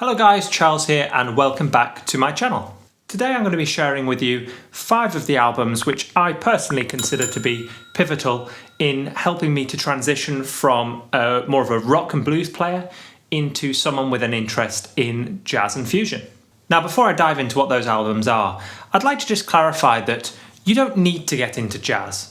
Hello guys, Charles here and welcome back to my channel. Today I'm going to be sharing with you 5 of the albums which I personally consider to be pivotal in helping me to transition from more of a rock and blues player into someone with an interest in jazz and fusion. Now before I dive into what those albums are, I'd like to just clarify that you don't need to get into jazz.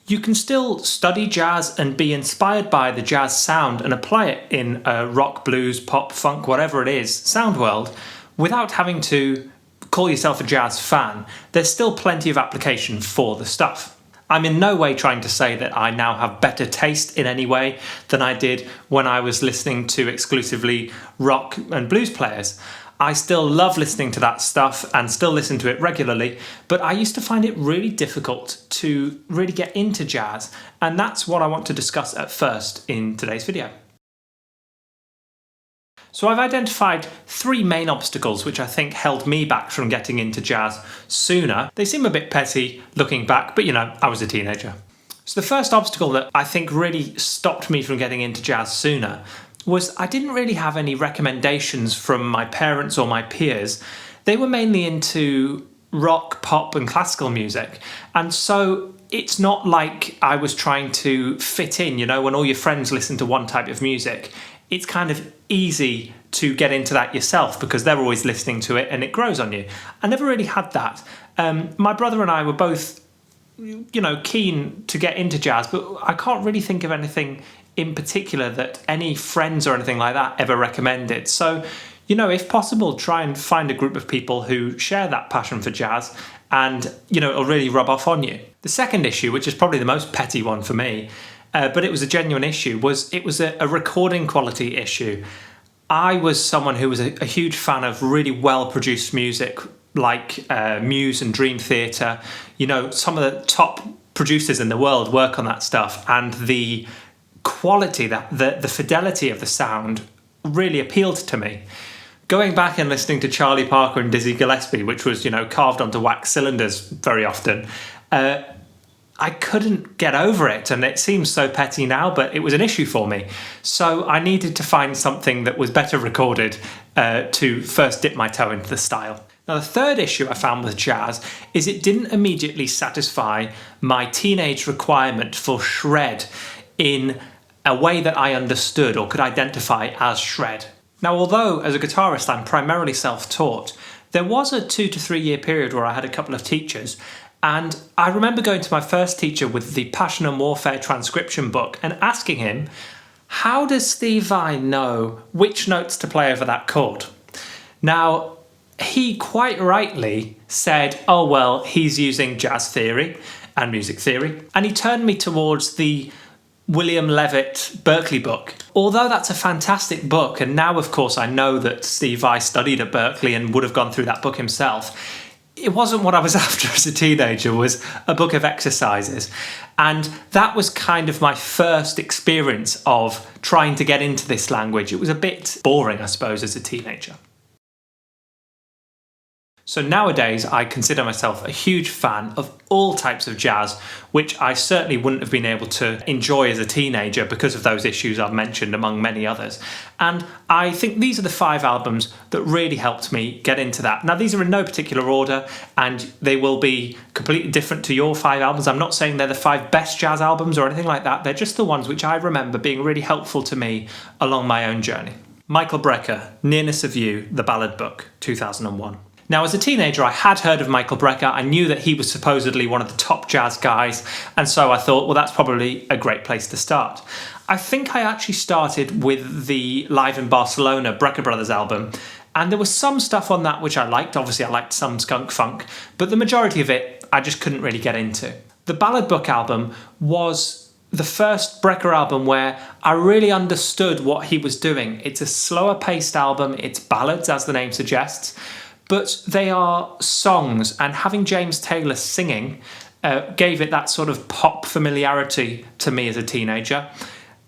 You can still study jazz and be inspired by the jazz sound and apply it in a rock, blues, pop, funk, whatever it is, sound world, without having to call yourself a jazz fan. There's still plenty of application for the stuff. I'm in no way trying to say that I now have better taste in any way than I did when I was listening to exclusively rock and blues players. I still love listening to that stuff and still listen to it regularly, but I used to find it really difficult to really get into jazz, and that's what I want to discuss at first in today's video. So I've identified 3 main obstacles which I think held me back from getting into jazz sooner. They seem a bit petty looking back, but you know, I was a teenager. So the first obstacle that I think really stopped me from getting into jazz sooner was I didn't really have any recommendations from my parents or my peers. They were mainly into rock, pop and classical music. And so it's not like I was trying to fit in, you know, when all your friends listen to one type of music, it's kind of easy to get into that yourself because they're always listening to it and it grows on you. I never really had that. My brother and I were both, you know, keen to get into jazz, but I can't really think of anything in particular that any friends or anything like that ever recommended. So, you know, if possible, try and find a group of people who share that passion for jazz and, you know, it'll really rub off on you. The second issue, which is probably the most petty one for me, but it was a genuine issue, was it was a recording quality issue. I was someone who was a huge fan of really well-produced music like Muse and Dream Theater. You know, some of the top producers in the world work on that stuff, and the quality, the fidelity of the sound really appealed to me. Going back and listening to Charlie Parker and Dizzy Gillespie, which was, you know, carved onto wax cylinders very often, I couldn't get over it, and it seems so petty now, but it was an issue for me. So I needed to find something that was better recorded to first dip my toe into the style. Now, the third issue I found with jazz is it didn't immediately satisfy my teenage requirement for shred in a way that I understood or could identify as shred. Now, although as a guitarist I'm primarily self-taught, there was a 2 to 3 year period where I had a couple of teachers, and I remember going to my first teacher with the Passion and Warfare transcription book and asking him, how does Steve Vai know which notes to play over that chord? Now, he quite rightly said, oh well, he's using jazz theory and music theory, and he turned me towards the William Levitt Berklee book. Although that's a fantastic book, and now of course I know that Steve Vai studied at Berklee and would have gone through that book himself, it wasn't what I was after as a teenager. Was a book of exercises. And that was kind of my first experience of trying to get into this language. It was a bit boring, I suppose, as a teenager. So nowadays, I consider myself a huge fan of all types of jazz, which I certainly wouldn't have been able to enjoy as a teenager because of those issues I've mentioned, among many others. And I think these are the 5 albums that really helped me get into that. Now, these are in no particular order, and they will be completely different to your 5 albums. I'm not saying they're the 5 best jazz albums or anything like that. They're just the ones which I remember being really helpful to me along my own journey. Michal Brecker, Nearness of You, The Ballad book, 2001. Now, as a teenager, I had heard of Michal Brecker. I knew that he was supposedly one of the top jazz guys, and so I thought, well, that's probably a great place to start. I think I actually started with the Live in Barcelona Brecker Brothers album, and there was some stuff on that which I liked. Obviously, I liked some skunk funk, but the majority of it I just couldn't really get into. The Ballad book album was the first Brecker album where I really understood what he was doing. It's a slower paced album, it's ballads, as the name suggests, but they are songs, and having James Taylor singing gave it that sort of pop familiarity to me as a teenager.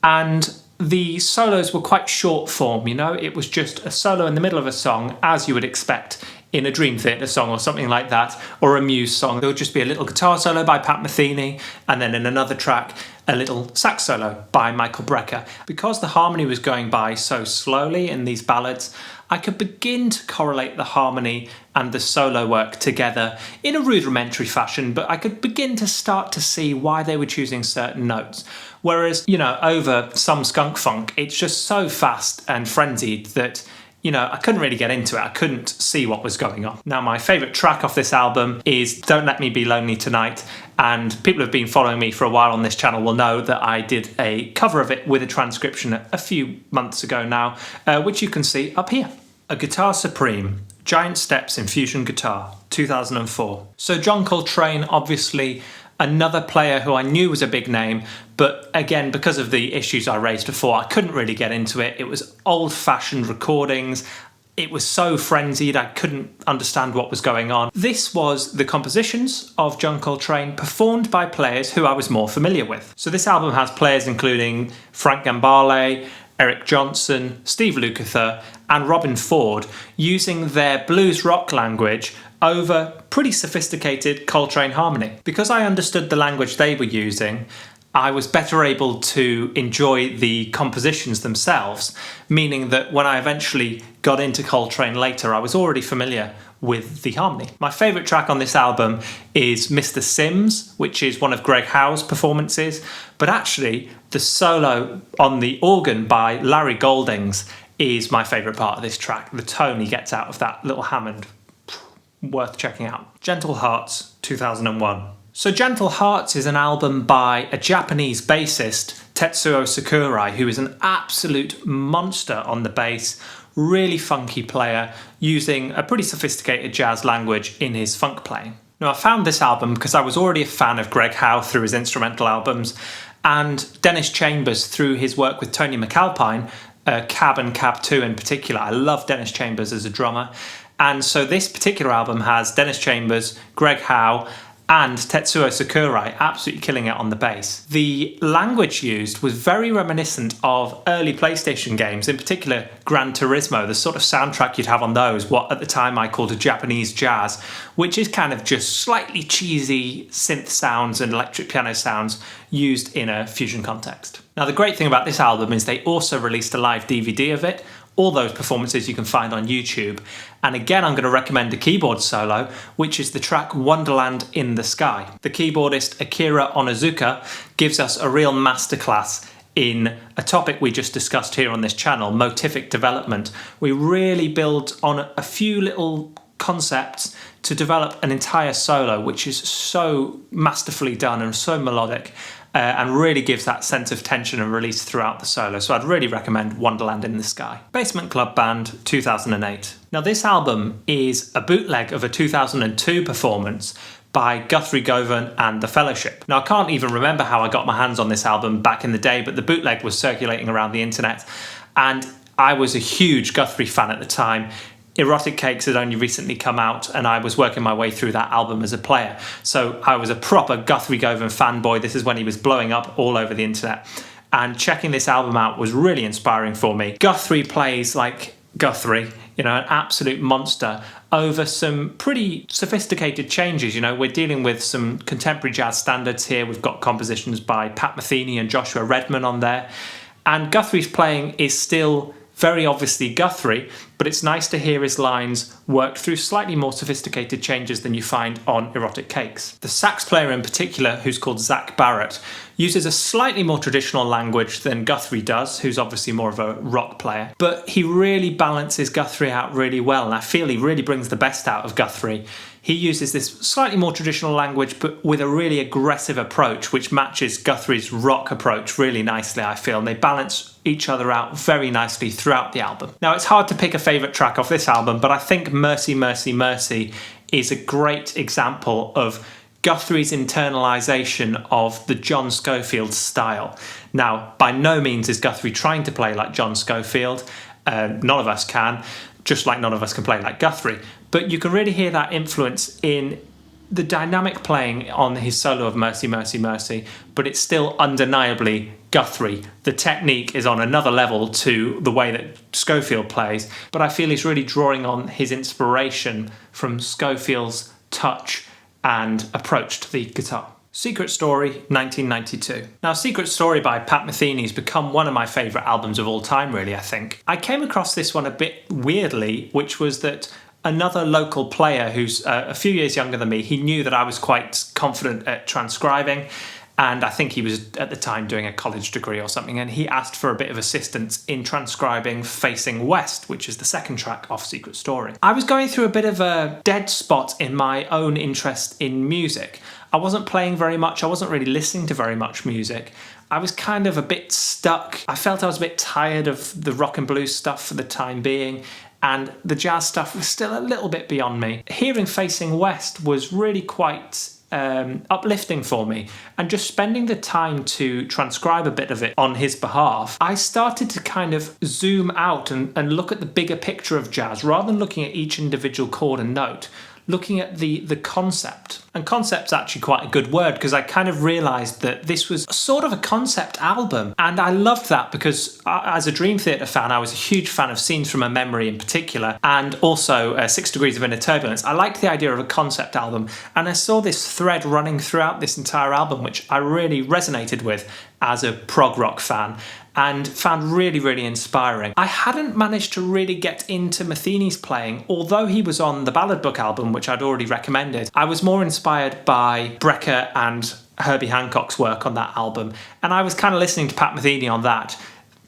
And the solos were quite short form, you know, it was just a solo in the middle of a song, as you would expect in a Dream Theater song or something like that, or a Muse song. There would just be a little guitar solo by Pat Metheny, and then in another track, a little sax solo by Michal Brecker. Because the harmony was going by so slowly in these ballads, I could begin to correlate the harmony and the solo work together in a rudimentary fashion, but I could begin to start to see why they were choosing certain notes. Whereas, over some skunk funk, it's just so fast and frenzied that I couldn't really get into it. I couldn't see what was going on. Now, my favourite track off this album is Don't Let Me Be Lonely Tonight, and people who have been following me for a while on this channel will know that I did a cover of it with a transcription a few months ago now, which you can see up here. A Guitar Supreme, Giant Steps in Fusion Guitar, 2004. So John Coltrane, obviously another player who I knew was a big name, but again, because of the issues I raised before, I couldn't really get into it. It was old-fashioned recordings. It was so frenzied, I couldn't understand what was going on. This was the compositions of John Coltrane performed by players who I was more familiar with. So this album has players including Frank Gambale, Eric Johnson, Steve Lukather, and Robin Ford using their blues rock language over pretty sophisticated Coltrane harmony. Because I understood the language they were using, I was better able to enjoy the compositions themselves, meaning that when I eventually got into Coltrane later, I was already familiar with the harmony. My favourite track on this album is Mr. Sims, which is one of Greg Howe's performances, but actually the solo on the organ by Larry Goldings is my favourite part of this track. The tone he gets out of that little Hammond, worth checking out. Gentle Hearts, 2001. So Gentle Hearts is an album by a Japanese bassist, Tetsuo Sakurai, who is an absolute monster on the bass, really funky player, using a pretty sophisticated jazz language in his funk playing. Now, I found this album because I was already a fan of Greg Howe through his instrumental albums, and Dennis Chambers through his work with Tony McAlpine, Cab and Cab 2 in particular. I love Dennis Chambers as a drummer. And so this particular album has Dennis Chambers, Greg Howe, and Tetsuo Sakurai absolutely killing it on the bass. The language used was very reminiscent of early PlayStation games, in particular Gran Turismo, the sort of soundtrack you'd have on those, what at the time I called a Japanese jazz, which is kind of just slightly cheesy synth sounds and electric piano sounds used in a fusion context. Now, the great thing about this album is they also released a live DVD of it. All those performances you can find on YouTube. And again, I'm going to recommend a keyboard solo, which is the track Wonderland in the Sky. The keyboardist Akira Onizuka gives us a real masterclass in a topic we just discussed here on this channel, motivic development. We really build on a few little concepts to develop an entire solo, which is so masterfully done and so melodic. And really gives that sense of tension and release throughout the solo. So I'd really recommend Wonderland in the Sky. Basement Club Band, 2008. Now this album is a bootleg of a 2002 performance by Guthrie Govan and The Fellowship. Now I can't even remember how I got my hands on this album back in the day, but the bootleg was circulating around the internet. And I was a huge Guthrie fan at the time. Erotic Cakes had only recently come out and I was working my way through that album as a player. So I was a proper Guthrie Govan fanboy. This is when he was blowing up all over the internet. And checking this album out was really inspiring for me. Guthrie plays like Guthrie, an absolute monster over some pretty sophisticated changes. We're dealing with some contemporary jazz standards here. We've got compositions by Pat Metheny and Joshua Redman on there. And Guthrie's playing is still very obviously Guthrie, but it's nice to hear his lines worked through slightly more sophisticated changes than you find on Erotic Cakes. The sax player in particular, who's called Zach Barrett, uses a slightly more traditional language than Guthrie does, who's obviously more of a rock player, but he really balances Guthrie out really well, and I feel he really brings the best out of Guthrie. He uses this slightly more traditional language, but with a really aggressive approach, which matches Guthrie's rock approach really nicely, I feel, and they balance each other out very nicely throughout the album. Now, it's hard to pick a favourite track off this album, but I think Mercy, Mercy, Mercy is a great example of Guthrie's internalisation of the John Scofield style. Now, by no means is Guthrie trying to play like John Scofield. None of us can, just like none of us can play like Guthrie. But you can really hear that influence in the dynamic playing on his solo of Mercy, Mercy, Mercy, but it's still undeniably Guthrie. The technique is on another level to the way that Scofield plays, but I feel he's really drawing on his inspiration from Scofield's touch and approach to the guitar. Secret Story, 1992. Now, Secret Story by Pat Metheny has become one of my favourite albums of all time, really, I think. I came across this one a bit weirdly, which was that another local player who's a few years younger than me, he knew that I was quite confident at transcribing, and I think he was at the time doing a college degree or something, and he asked for a bit of assistance in transcribing Facing West, which is the second track off Secret Story. I was going through a bit of a dead spot in my own interest in music. I wasn't playing very much, I wasn't really listening to very much music. I was kind of a bit stuck. I felt I was a bit tired of the rock and blues stuff for the time being, and the jazz stuff was still a little bit beyond me. Hearing Facing West was really quite uplifting for me, and just spending the time to transcribe a bit of it on his behalf, I started to kind of zoom out and look at the bigger picture of jazz rather than looking at each individual chord and note. Looking at the concept. And concept's actually quite a good word, because I kind of realised that this was sort of a concept album. And I loved that because as a Dream Theater fan, I was a huge fan of Scenes from a Memory in particular, and also 6 Degrees of Inner Turbulence. I liked the idea of a concept album, and I saw this thread running throughout this entire album, which I really resonated with as a prog rock fan, and found really, really inspiring. I hadn't managed to really get into Metheny's playing, although he was on the Ballad book album, which I'd already recommended. I was more inspired by Brecker and Herbie Hancock's work on that album, and I was kind of listening to Pat Metheny on that,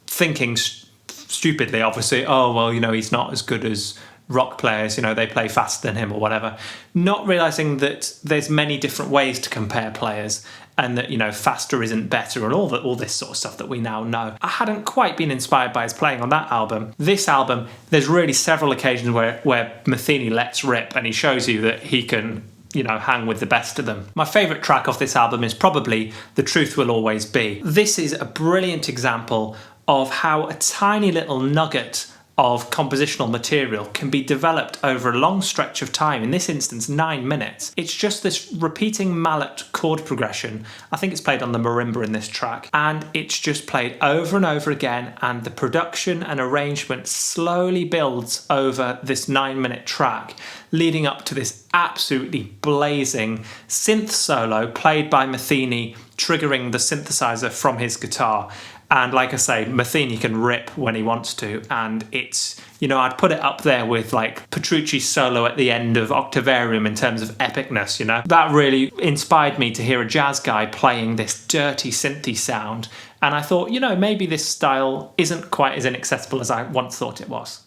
thinking stupidly, obviously, oh, well, you know, he's not as good as rock players, you know, they play faster than him or whatever, not realising that there's many different ways to compare players, and that, you know, faster isn't better, and all this sort of stuff that we now know. I hadn't quite been inspired by his playing on that album. This album, there's really several occasions where Metheny lets rip, and he shows you that he can, you know, hang with the best of them. My favourite track off this album is probably The Truth Will Always Be. This is a brilliant example of how a tiny little nugget of compositional material can be developed over a long stretch of time, in this instance 9 minutes. It's just this repeating mallet chord progression. I think it's played on the marimba in this track, and it's just played over and over again, and the production and arrangement slowly builds over this 9-minute track, leading up to this absolutely blazing synth solo played by Metheny, triggering the synthesizer from his guitar. And like I say, Metheny can rip when he wants to, and it's, you know, I'd put it up there with like Petrucci's solo at the end of Octavarium in terms of epicness, you know. That really inspired me to hear a jazz guy playing this dirty synthy sound, and I thought, you know, maybe this style isn't quite as inaccessible as I once thought it was.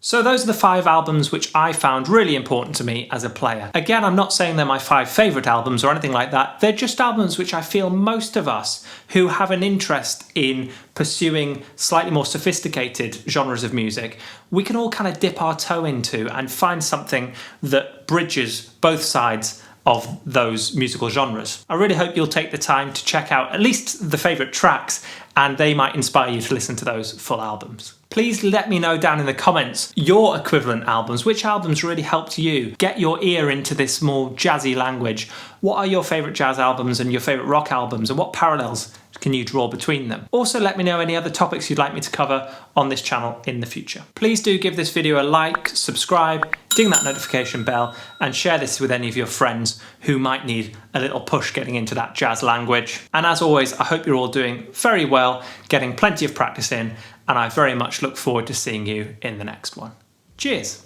So those are the 5 albums which I found really important to me as a player. Again, I'm not saying they're my 5 favourite albums or anything like that. They're just albums which I feel most of us who have an interest in pursuing slightly more sophisticated genres of music, we can all kind of dip our toe into and find something that bridges both sides of those musical genres. I really hope you'll take the time to check out at least the favourite tracks, and they might inspire you to listen to those full albums. Please let me know down in the comments your equivalent albums. Which albums really helped you get your ear into this more jazzy language? What are your favourite jazz albums and your favourite rock albums, and what parallels can you draw between them? Also, let me know any other topics you'd like me to cover on this channel in the future. Please do give this video a like, subscribe, ding that notification bell, and share this with any of your friends who might need a little push getting into that jazz language. And as always, I hope you're all doing very well, getting plenty of practice in, and I very much look forward to seeing you in the next one. Cheers!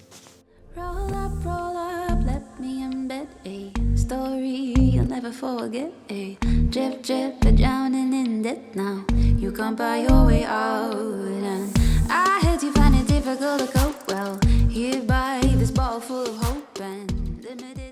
Roll up, let me embed a story you'll never forget. A drip, drip, but drowning in debt now. You can't buy your way out, and I heard you find it difficult to cope. Well, here by this bottle full of hope and limited.